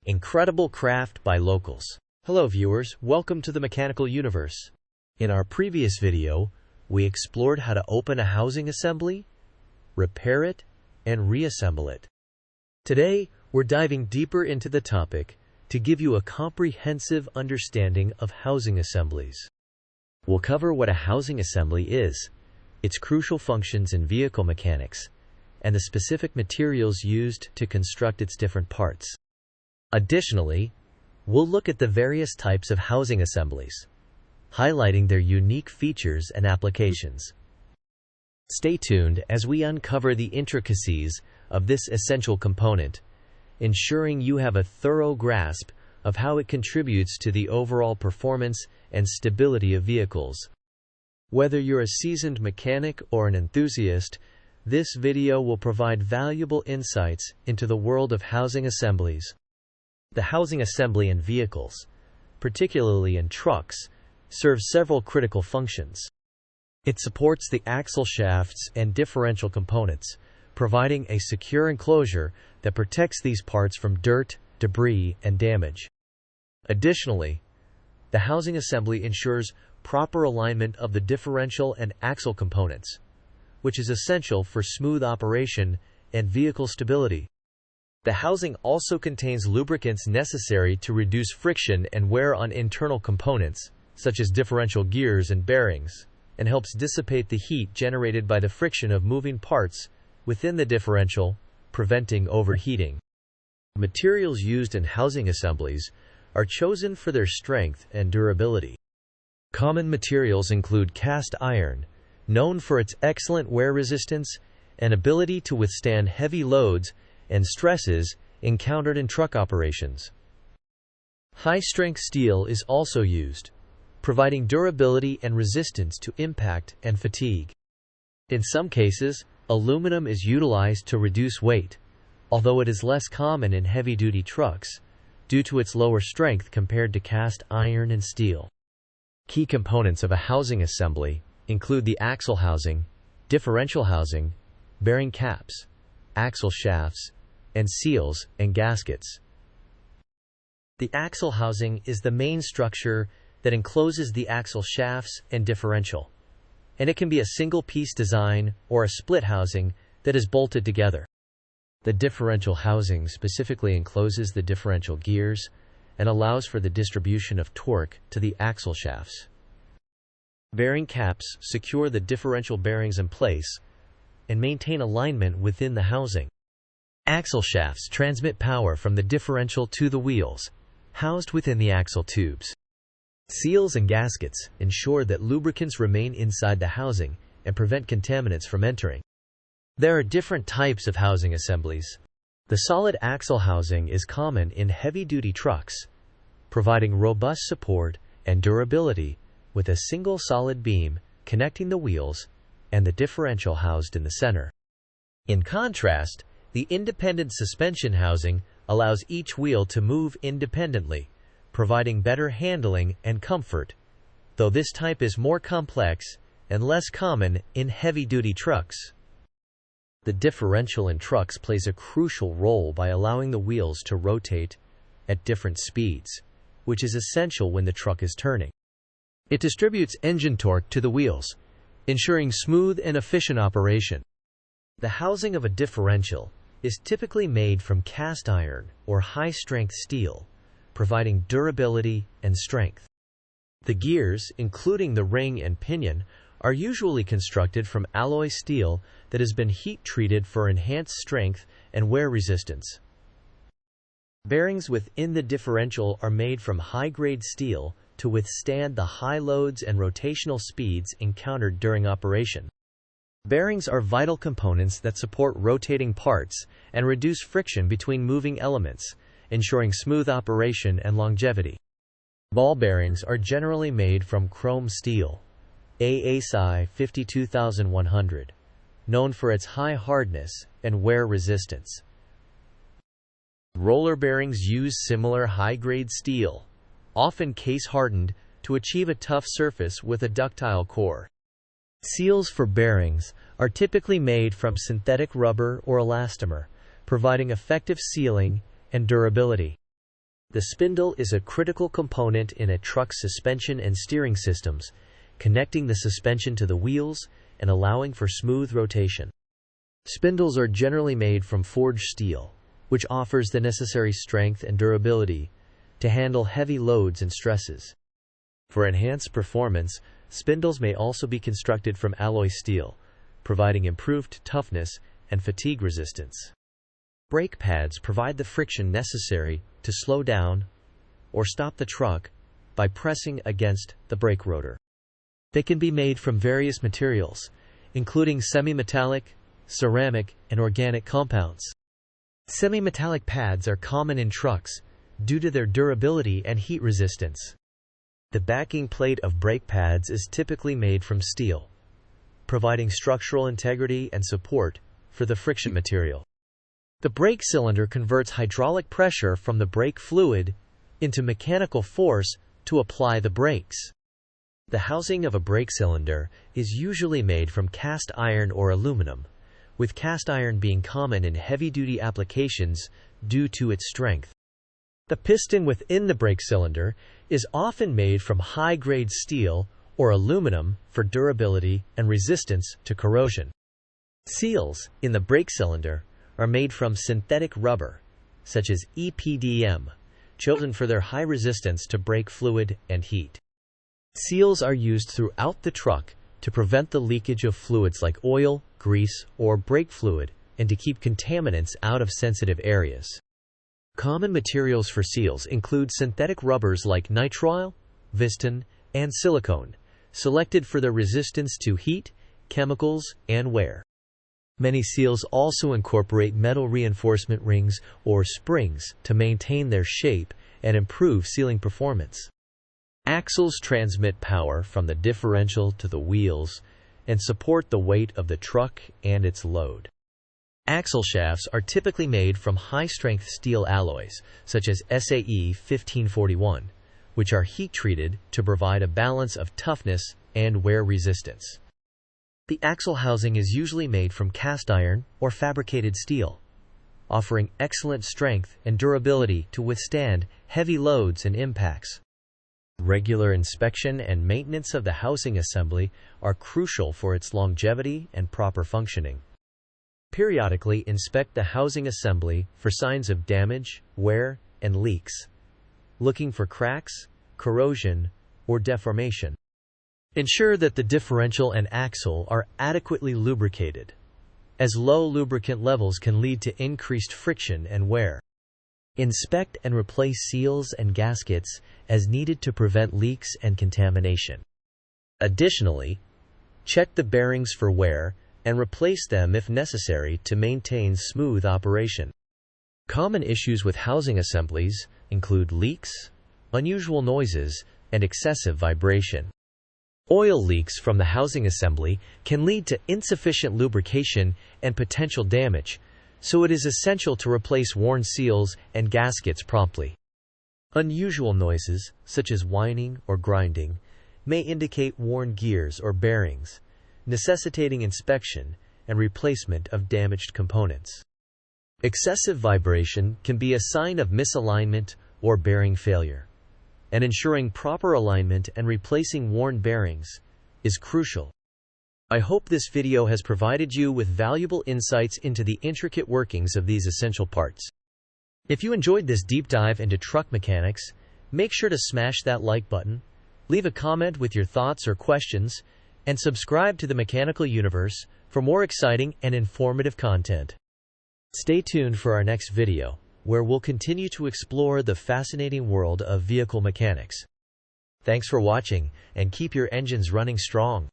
Incredible craft by locals. Hello viewers, welcome to the mechanical universe. In our previous video, we explored how to open a housing assembly, repair it, and reassemble it. Today, we're diving deeper into the topic to give you a comprehensive understanding of housing assemblies. We'll cover what a housing assembly is, its crucial functions in vehicle mechanics, and the specific materials used to construct its different parts. Additionally, we'll look at the various types of housing assemblies, highlighting their unique features and applications. Stay tuned as we uncover the intricacies of this essential component, ensuring you have a thorough grasp of how it contributes to the overall performance and stability of vehicles. Whether you're a seasoned mechanic or an enthusiast, this video will provide valuable insights into the world of housing assemblies. The housing assembly in vehicles, particularly in trucks, serves several critical functions. It supports the axle shafts and differential components, providing a secure enclosure that protects these parts from dirt, debris, and damage. Additionally, the housing assembly ensures proper alignment of the differential and axle components, which is essential for smooth operation and vehicle stability. The housing also contains lubricants necessary to reduce friction and wear on internal components, such as differential gears and bearings, and helps dissipate the heat generated by the friction of moving parts within the differential, preventing overheating. Materials used in housing assemblies are chosen for their strength and durability. Common materials include cast iron, known for its excellent wear resistance and ability to withstand heavy loads and stresses encountered in truck operations. High-strength steel is also used, providing durability and resistance to impact and fatigue. In some cases, aluminum is utilized to reduce weight, although it is less common in heavy-duty trucks due to its lower strength compared to cast iron and steel. Key components of a housing assembly include the axle housing, differential housing, bearing caps, axle shafts, and seals and gaskets. The axle housing is the main structure that encloses the axle shafts and differential, and it can be a single-piece design or a split housing that is bolted together. The differential housing specifically encloses the differential gears and allows for the distribution of torque to the axle shafts. Bearing caps secure the differential bearings in place and maintain alignment within the housing. Axle shafts transmit power from the differential to the wheels, housed within the axle tubes. Seals and gaskets ensure that lubricants remain inside the housing and prevent contaminants from entering. There are different types of housing assemblies. The solid axle housing is common in heavy-duty trucks, providing robust support and durability with a single solid beam connecting the wheels and the differential housed in the center. In contrast, the independent suspension housing allows each wheel to move independently, providing better handling and comfort, though this type is more complex and less common in heavy-duty trucks. The differential in trucks plays a crucial role by allowing the wheels to rotate at different speeds, which is essential when the truck is turning. It distributes engine torque to the wheels, ensuring smooth and efficient operation. The housing of a differential is typically made from cast iron or high-strength steel, providing durability and strength. The gears, including the ring and pinion, are usually constructed from alloy steel that has been heat-treated for enhanced strength and wear resistance. Bearings within the differential are made from high-grade steel to withstand the high loads and rotational speeds encountered during operation. Bearings are vital components that support rotating parts and reduce friction between moving elements, ensuring smooth operation and longevity. Ball bearings are generally made from chrome steel, ASI 52100, known for its high hardness and wear resistance. Roller bearings use similar high-grade steel, often case-hardened, to achieve a tough surface with a ductile core. Seals for bearings are typically made from synthetic rubber or elastomer, providing effective sealing and durability. The spindle is a critical component in a truck's suspension and steering systems, connecting the suspension to the wheels and allowing for smooth rotation. Spindles are generally made from forged steel, which offers the necessary strength and durability to handle heavy loads and stresses. For enhanced performance, spindles may also be constructed from alloy steel, providing improved toughness and fatigue resistance. Brake pads provide the friction necessary to slow down or stop the truck by pressing against the brake rotor. They can be made from various materials, including semi-metallic, ceramic, and organic compounds. Semi-metallic pads are common in trucks due to their durability and heat resistance. The backing plate of brake pads is typically made from steel, providing structural integrity and support for the friction material. The brake cylinder converts hydraulic pressure from the brake fluid into mechanical force to apply the brakes. The housing of a brake cylinder is usually made from cast iron or aluminum, with cast iron being common in heavy-duty applications due to its strength. The piston within the brake cylinder is often made from high-grade steel or aluminum for durability and resistance to corrosion. Seals in the brake cylinder are made from synthetic rubber, such as EPDM, chosen for their high resistance to brake fluid and heat. Seals are used throughout the truck to prevent the leakage of fluids like oil, grease, or brake fluid, and to keep contaminants out of sensitive areas. Common materials for seals include synthetic rubbers like nitrile, Viston, and silicone, selected for their resistance to heat, chemicals, and wear. Many seals also incorporate metal reinforcement rings or springs to maintain their shape and improve sealing performance. Axles transmit power from the differential to the wheels and support the weight of the truck and its load. Axle shafts are typically made from high-strength steel alloys, such as SAE 1541, which are heat-treated to provide a balance of toughness and wear resistance. The axle housing is usually made from cast iron or fabricated steel, offering excellent strength and durability to withstand heavy loads and impacts. Regular inspection and maintenance of the housing assembly are crucial for its longevity and proper functioning. Periodically inspect the housing assembly for signs of damage, wear, and leaks, looking for cracks, corrosion, or deformation. Ensure that the differential and axle are adequately lubricated, as low lubricant levels can lead to increased friction and wear. Inspect and replace seals and gaskets as needed to prevent leaks and contamination. Additionally, check the bearings for wear and replace them if necessary to maintain smooth operation. Common issues with housing assemblies include leaks, unusual noises, and excessive vibration. Oil leaks from the housing assembly can lead to insufficient lubrication and potential damage, so it is essential to replace worn seals and gaskets promptly. Unusual noises, such as whining or grinding, may indicate worn gears or bearings, necessitating inspection and replacement of damaged components. Excessive vibration can be a sign of misalignment or bearing failure, and ensuring proper alignment and replacing worn bearings is crucial. I hope this video has provided you with valuable insights into the intricate workings of these essential parts. If you enjoyed this deep dive into truck mechanics, make sure to smash that like button, leave a comment with your thoughts or questions, and subscribe to the Mechanical Universe for more exciting and informative content. Stay tuned for our next video, where we'll continue to explore the fascinating world of vehicle mechanics. Thanks for watching, and keep your engines running strong.